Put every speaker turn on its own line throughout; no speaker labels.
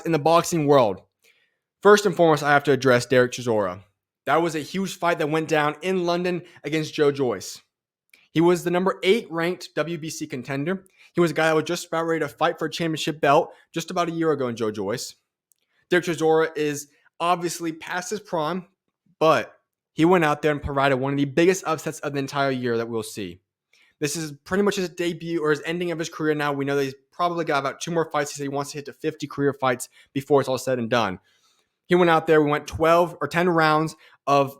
in the boxing world. First and foremost, I have to address Derek Chisora. That was a huge fight that went down in London against Joyce. He was the number 8 ranked WBC contender. He was a guy that was just about ready to fight for a championship belt just about a year ago in Joyce. Derek Chisora is obviously past his prime, but he went out there and provided one of the biggest upsets of the entire year that we'll see. This is pretty much his debut or his ending of his career now. We know that he's probably got about 2 more fights. He said he wants to hit to 50 career fights before it's all said and done. He went out there. We went 12 or 10 rounds of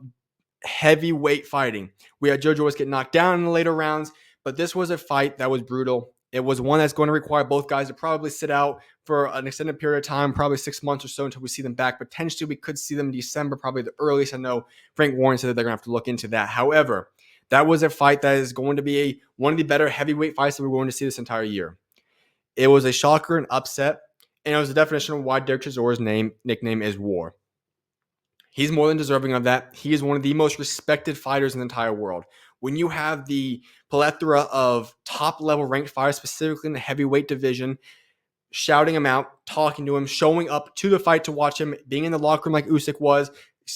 heavyweight fighting. We had Joyce get knocked down in the later rounds, but this was a fight that was brutal. It was one that's going to require both guys to probably sit out for an extended period of time, probably 6 months or so until we see them back. Potentially, we could see them in December, probably the earliest. I know Frank Warren said that they're going to have to look into that. However, that was a fight that is going to be one of the better heavyweight fights that we're going to see this entire year. It was a shocker and upset, and it was the definition of why Derek Chisora's nickname is War. He's more than deserving of that. He is one of the most respected fighters in the entire world. When you have the plethora of top-level ranked fighters, specifically in the heavyweight division, shouting him out, talking to him, showing up to the fight to watch him, being in the locker room like Usyk was,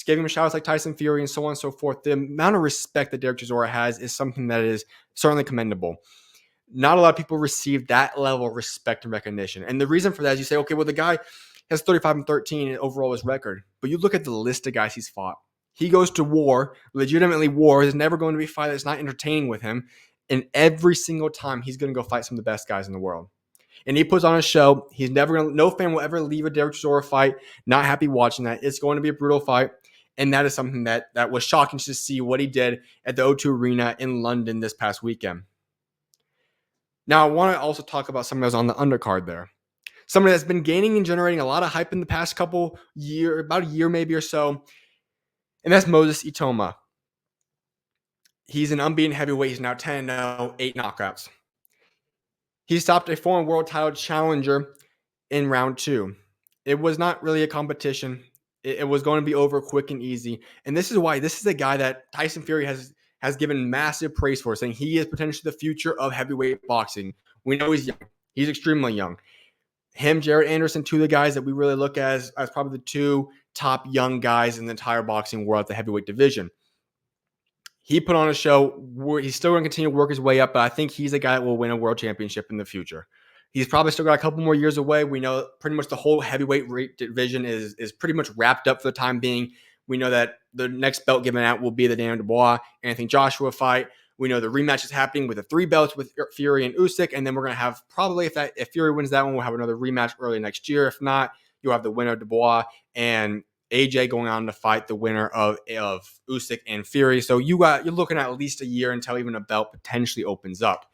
giving him shout-outs like Tyson Fury, and so on and so forth, the amount of respect that Derek Chisora has is something that is certainly commendable. Not a lot of people receive that level of respect and recognition. And the reason for that is you say, okay, well, the guy has 35-13 in overall his record. But you look at the list of guys he's fought. He goes to war, legitimately war. There's never going to be a fight that's not entertaining with him. And every single time, he's going to go fight some of the best guys in the world. And he puts on a show. He's never going to, no fan will ever leave a Derek Chisora fight not happy watching that. It's going to be a brutal fight. And that is something that was shocking to see what he did at the O2 Arena in London this past weekend. Now, I want to also talk about somebody that's on the undercard there. Somebody that's been gaining and generating a lot of hype in the past couple years, about a year maybe or so. And that's Moses Itauma. He's an unbeaten heavyweight. He's now 10-0, 8 knockouts. He stopped a former world title challenger in round 2. It was not really a competition. It was going to be over quick and easy. And this is why this is a guy that Tyson Fury has given massive praise for, saying he is potentially the future of heavyweight boxing. We know he's young. He's extremely young. Him, Jared Anderson, two of the guys that we really look at as probably the 2 top young guys in the entire boxing world at the heavyweight division. He put on a show. He's still going to continue to work his way up, but I think he's a guy that will win a world championship in the future. He's probably still got a couple more years away. We know pretty much the whole heavyweight division is pretty much wrapped up for the time being. We know that the next belt given out will be the Daniel Dubois, Anthony Joshua fight. We know the rematch is happening with the 3 belts with Fury and Usyk, and then we're going to have probably, if Fury wins that one, we'll have another rematch early next year. If not, you'll have the winner of Dubois and AJ going on to fight the winner of Usyk and Fury. So you're looking at least a year until even a belt potentially opens up.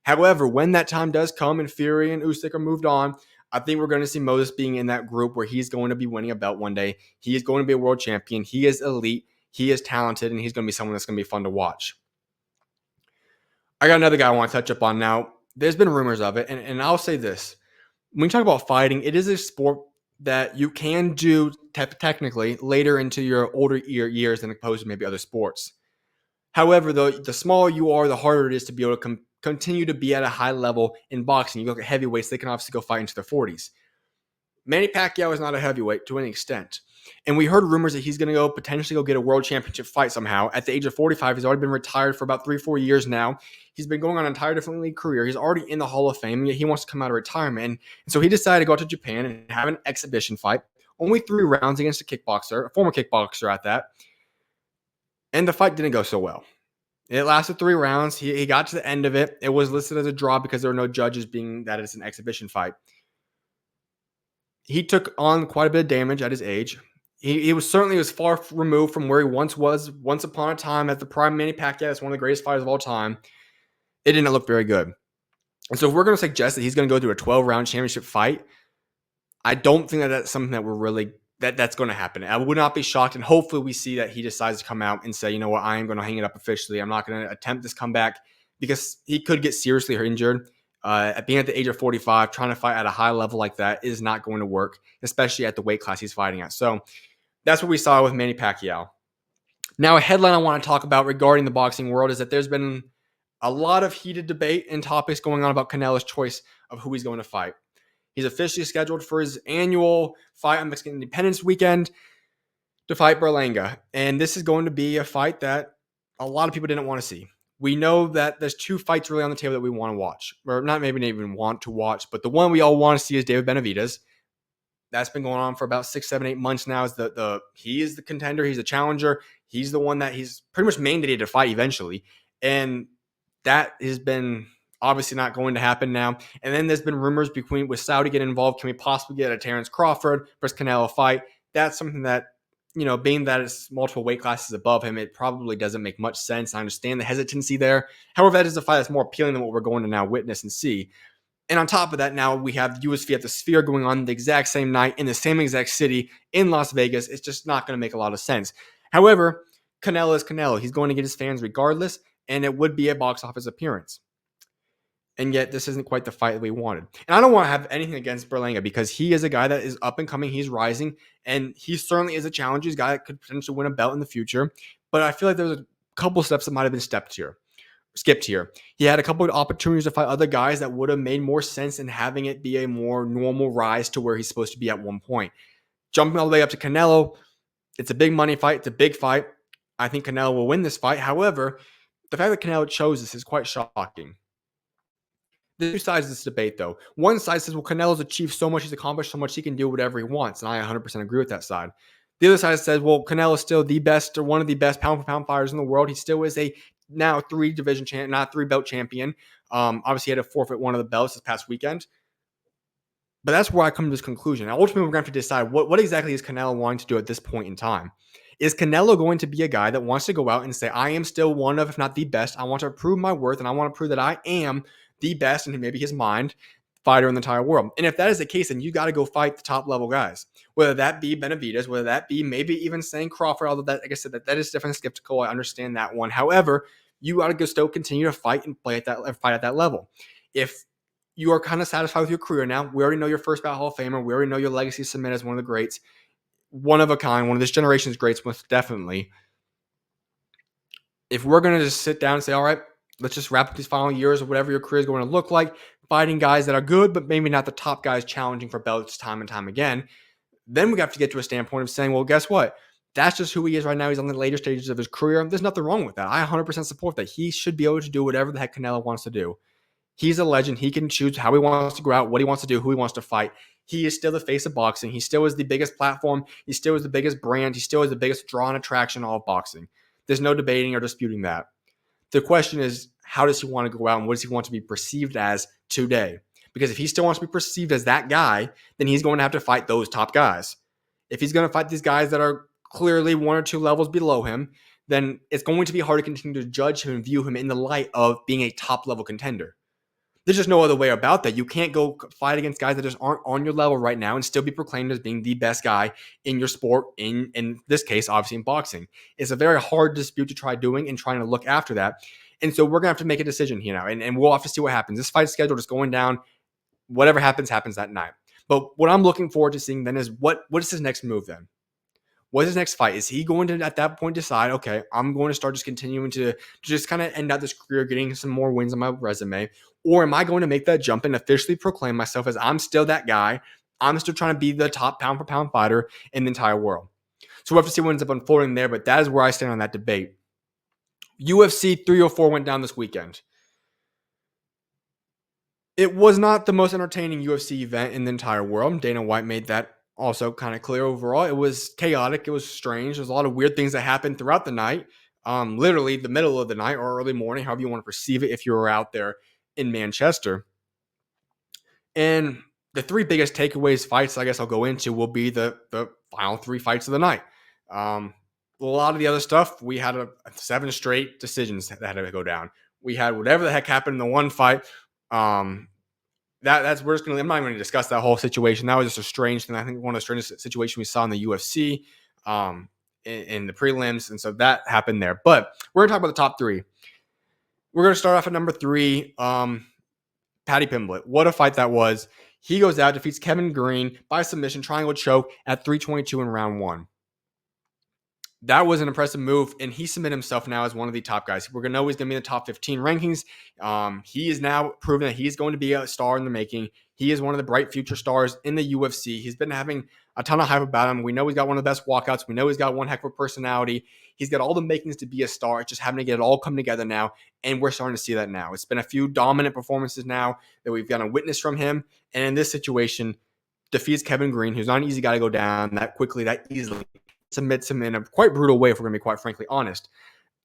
However, when that time does come and Fury and Usyk are moved on, I think we're going to see Moses being in that group where he's going to be winning a belt one day. He is going to be a world champion. He is elite. He is talented, and he's going to be someone that's going to be fun to watch. I got another guy I want to touch up on now. There's been rumors of it, and I'll say this. When you talk about fighting, it is a sport that you can do technically later into your older years than opposed to maybe other sports. However, the smaller you are, the harder it is to be able to continue to be at a high level in boxing. You look at heavyweights, they can obviously go fight into their 40s. Manny Pacquiao is not a heavyweight to any extent. And we heard rumors that he's going to potentially get a world championship fight somehow. At the age of 45, he's already been retired for about 3-4 years now. He's been going on an entire different league career. He's already in the Hall of Fame, and yet he wants to come out of retirement. And so he decided to go out to Japan and have an exhibition fight. Only 3 rounds against a former kickboxer at that. And the fight didn't go so well. It lasted 3 rounds. He got to the end of it. It was listed as a draw because there were no judges, being that it's an exhibition fight. He took on quite a bit of damage at his age. He was certainly far removed from where he once was. Once upon a time, at the prime Manny Pacquiao, is one of the greatest fighters of all time. It didn't look very good. And so if we're going to suggest that he's going to go through a 12-round championship fight, I don't think that that's something that we're really that's going to happen. I would not be shocked, and hopefully we see that he decides to come out and say, you know what, I am going to hang it up officially. I'm not going to attempt this comeback because he could get seriously injured. Being at the age of 45, trying to fight at a high level like that is not going to work, especially at the weight class he's fighting at. So that's what we saw with Manny Pacquiao. Now, a headline I want to talk about regarding the boxing world is that there's been a lot of heated debate and topics going on about Canelo's choice of who he's going to fight. He's officially scheduled for his annual fight on Mexican Independence Weekend to fight Berlanga. And this is going to be a fight that a lot of people didn't want to see. We know that there's 2 fights really on the table that we want to watch, or not maybe even want to watch, but the one we all want to see is David Benavidez. That's been going on for about 6, 7, 8 months now. He is the contender. He's the challenger. He's the one that he's pretty much mandated to fight eventually. And that has been obviously not going to happen now. And then there's been rumors with Saudi getting involved. Can we possibly get a Terrence Crawford versus Canelo fight? That's something that, being that it's multiple weight classes above him, it probably doesn't make much sense. I understand the hesitancy there. However, that is a fight that's more appealing than what we're going to now witness and see. And on top of that, now we have UFC at the Sphere going on the exact same night in the same exact city in Las Vegas. It's just not going to make a lot of sense. However, Canelo is Canelo. He's going to get his fans regardless, and it would be a box office appearance. And yet, this isn't quite the fight that we wanted. And I don't want to have anything against Berlanga because he is a guy that is up and coming. He's rising, and he certainly is a challenger. He's a guy that could potentially win a belt in the future. But I feel like there's a couple steps that might have been skipped here. He had a couple of opportunities to fight other guys that would have made more sense in having it be a more normal rise to where he's supposed to be at one point. Jumping all the way up to Canelo, it's a big money fight. It's a big fight. I think Canelo will win this fight. However, the fact that Canelo chose this is quite shocking. There's 2 sides of this debate, though. One side says, well, Canelo's achieved so much, he's accomplished so much, he can do whatever he wants. And I 100% agree with that side. The other side says, well, Canelo's still the best or one of the best pound-for-pound fighters in the world. He still is a now 3-belt champion. Obviously, he had to forfeit one of the belts this past weekend. But that's where I come to this conclusion. Now, ultimately, we're going to have to decide what exactly is Canelo wanting to do at this point in time. Is Canelo going to be a guy that wants to go out and say, I am still one of, if not the best, I want to prove my worth, and I want to prove that I am the best, and maybe his mind, fighter in the entire world? And if that is the case, then you got to go fight the top level guys, whether that be Benavidez, whether that be maybe even saying Crawford, although that, like I said, that is definitely skeptical. I understand that one. However, you got to go still continue to fight and fight at that level. If you are kind of satisfied with your career now, we already know your first ballot Hall of Famer. We already know your legacy cement as one of the greats, one of a kind, one of this generation's greats, most definitely. If we're going to just sit down and say, all right, let's just wrap up these final years of whatever your career is going to look like, fighting guys that are good, but maybe not the top guys challenging for belts time and time again, then we have to get to a standpoint of saying, well, guess what? That's just who he is right now. He's on the later stages of his career. There's nothing wrong with that. I 100% support that. He should be able to do whatever the heck Canelo wants to do. He's a legend. He can choose how he wants to go out, what he wants to do, who he wants to fight. He is still the face of boxing. He still is the biggest platform. He still is the biggest brand. He still is the biggest draw and attraction in all of boxing. There's no debating or disputing that. The question is, how does he want to go out and what does he want to be perceived as today? Because if he still wants to be perceived as that guy, then he's going to have to fight those top guys. If he's going to fight these guys that are clearly 1 or 2 levels below him, then it's going to be hard to continue to judge him and view him in the light of being a top level contender. There's just no other way about that. You can't go fight against guys that just aren't on your level right now and still be proclaimed as being the best guy in your sport, in this case, obviously in boxing. It's a very hard dispute to try doing and trying to look after that. And so we're going to have to make a decision here now, and we'll have to see what happens. This fight schedule is going down. Whatever happens that night. But what I'm looking forward to seeing then is what is his next move then? What is his next fight? Is he going to, at that point, decide, okay, I'm going to start just continuing to just kind of end out this career, getting some more wins on my resume? Or am I going to make that jump and officially proclaim myself as I'm still that guy? I'm still trying to be the top pound-for-pound fighter in the entire world. So we'll have to see what ends up unfolding there, but that is where I stand on that debate. UFC 304 went down this weekend. It was not the most entertaining UFC event in the entire world. Dana White made that also kind of clear overall. It was chaotic. It was strange. There's a lot of weird things that happened throughout the night. Literally the middle of the night or early morning, however you want to perceive it if you were out there in Manchester. And the 3 biggest takeaways fights I guess I'll go into will be the final 3 fights of the night. A lot of the other stuff, we had 7 straight decisions that had to go down. We had whatever the heck happened in the one fight. That's we're just gonna. I'm not going to discuss that whole situation. That was just a strange thing. I think one of the strangest situations we saw in the UFC, in the prelims, and so that happened there. But we're gonna talk about the top 3. We're gonna start off at number 3. Paddy Pimblett. What a fight that was. He goes out, defeats Kevin Green by submission, triangle choke at 3:22 in round 1. that was an impressive move, and he cemented himself now as one of the top guys. We're going to know he's going to be in the top 15 rankings. He is now proven that he's going to be a star in the making. He is one of the bright future stars in the UFC. He's been having a ton of hype about him. We know he's got one of the best walkouts. We know he's got one heck of a personality. He's got all the makings to be a star. It's just having to get it all come together now, and we're starting to see that now. It's been a few dominant performances now that we've gotten a witness from him, and in this situation, defeats Kevin Green, who's not an easy guy to go down that quickly, that easily. Submits him in a quite brutal way, if we're going to be quite frankly honest.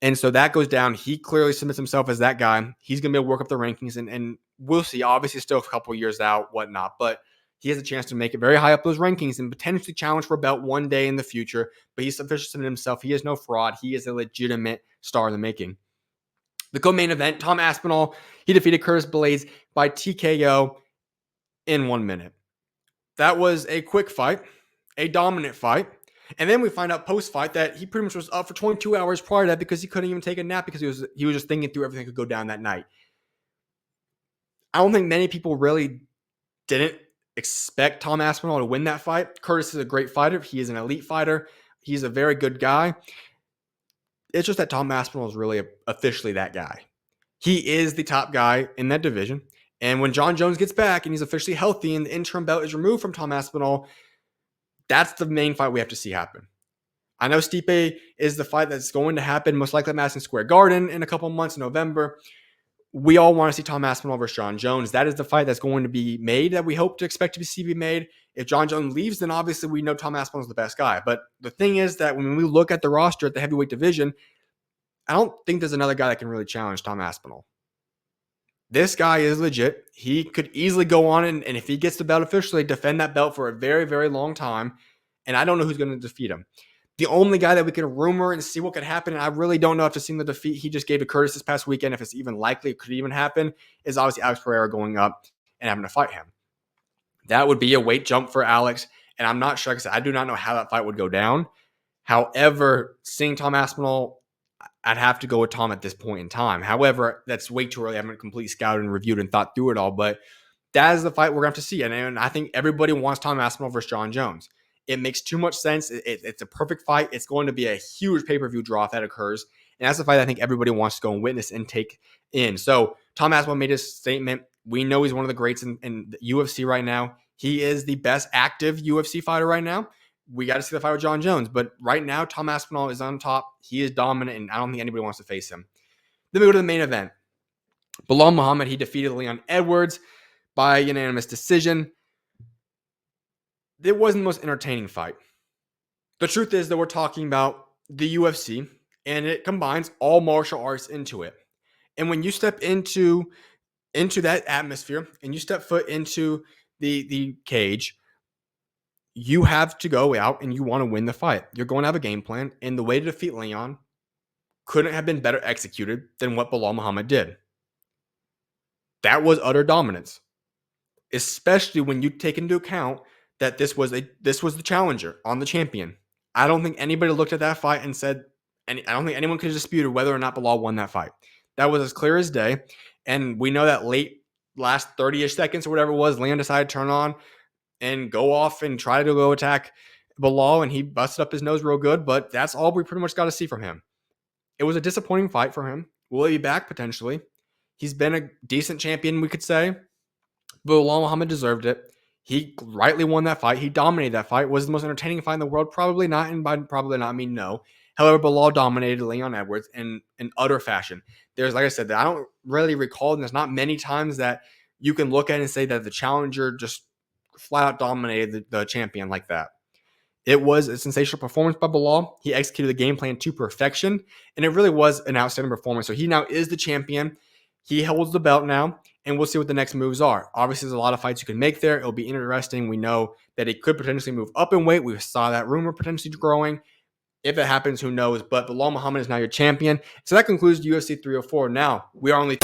And so that goes down. He clearly submits himself as that guy. He's going to be able to work up the rankings, and we'll see. Obviously, still a couple years out, whatnot, but he has a chance to make it very high up those rankings and potentially challenge for a belt one day in the future. But he's officially submitted himself. He is no fraud. He is a legitimate star in the making. The co-main event, Tom Aspinall, he defeated Curtis Blaydes by TKO in 1 minute. That was a quick fight, a dominant fight. And then we find out post-fight that he pretty much was up for 22 hours prior to that because he couldn't even take a nap because he was just thinking through everything that could go down that night. I don't think many people really didn't expect Tom Aspinall to win that fight. Curtis is a great fighter. He is an elite fighter. He's a very good guy. It's just that Tom Aspinall is really officially that guy. He is the top guy in that division. And when Jon Jones gets back and he's officially healthy and the interim belt is removed from Tom Aspinall, that's the main fight we have to see happen. I know Stipe is the fight that's going to happen, most likely at Madison Square Garden in a couple months in November. We all want to see Tom Aspinall versus Jon Jones. That is the fight that's going to be made, that we hope to expect to see be made. If Jon Jones leaves, then obviously we know Tom Aspinall is the best guy. But the thing is that when we look at the roster at the heavyweight division, I don't think there's another guy that can really challenge Tom Aspinall. This guy is legit. He could easily go on and if he gets the belt officially, defend that belt for a very, very long time. And I don't know who's going to defeat him. The only guy that we can rumor and see what could happen, and I really don't know if it's seen the defeat he just gave to Curtis this past weekend, if it's even likely it could even happen, is obviously Alex Pereira going up and having to fight him. That would be a weight jump for Alex, and I'm not sure, because I do not know how that fight would go down. However, seeing Tom Aspinall, I'd have to go with Tom at this point in time. However, that's way too early. I haven't completely scouted and reviewed and thought through it all, but that is the fight we're going to have to see. And I think everybody wants Tom Aspinall versus Jon Jones. It makes too much sense. It's a perfect fight. It's going to be a huge pay-per-view draw if that occurs. And that's the fight I think everybody wants to go and witness and take in. So Tom Aspinall made his statement. We know he's one of the greats in the UFC right now. He is the best active UFC fighter right now. We got to see the fight with Jon Jones. But right now, Tom Aspinall is on top. He is dominant, and I don't think anybody wants to face him. Then we go to the main event. Belal Muhammad, he defeated Leon Edwards by unanimous decision. It wasn't the most entertaining fight. The truth is that we're talking about the UFC, and it combines all martial arts into it. And when you step into that atmosphere and you step foot into the cage, you have to go out and you want to win the fight. You're going to have a game plan, and the way to defeat Leon couldn't have been better executed than what Belal Muhammad did. That was utter dominance, especially when you take into account that this was the challenger on the champion. I don't think anybody looked at that fight and said, and I don't think anyone could have disputed whether or not Belal won that fight. That was as clear as day, and we know that last 30-ish seconds or whatever it was, Leon decided to turn on and go off and try to go attack Belal, and he busted up his nose real good, but that's all we pretty much got to see from him. It was a disappointing fight for him. Will he be back? Potentially. He's been a decent champion, we could say, but Belal Muhammad deserved it. He rightly won that fight. He dominated that fight. Was the most entertaining fight in the world? Probably not, and by probably not I mean no. However, Belal dominated Leon Edwards in utter fashion. There's, like I said, I don't really recall, and there's not many times that you can look at and say that the challenger just flat out dominated the champion like that. It was a sensational performance by Belal. He executed the game plan to perfection, and it really was an outstanding performance. So he now is the champion. He holds the belt now, and we'll see what the next moves are. Obviously, there's a lot of fights you can make there. It'll be interesting. We know that he could potentially move up in weight. We saw that rumor potentially growing. If it happens, who knows? But Belal Muhammad is now your champion. So that concludes UFC 304. Now, we are only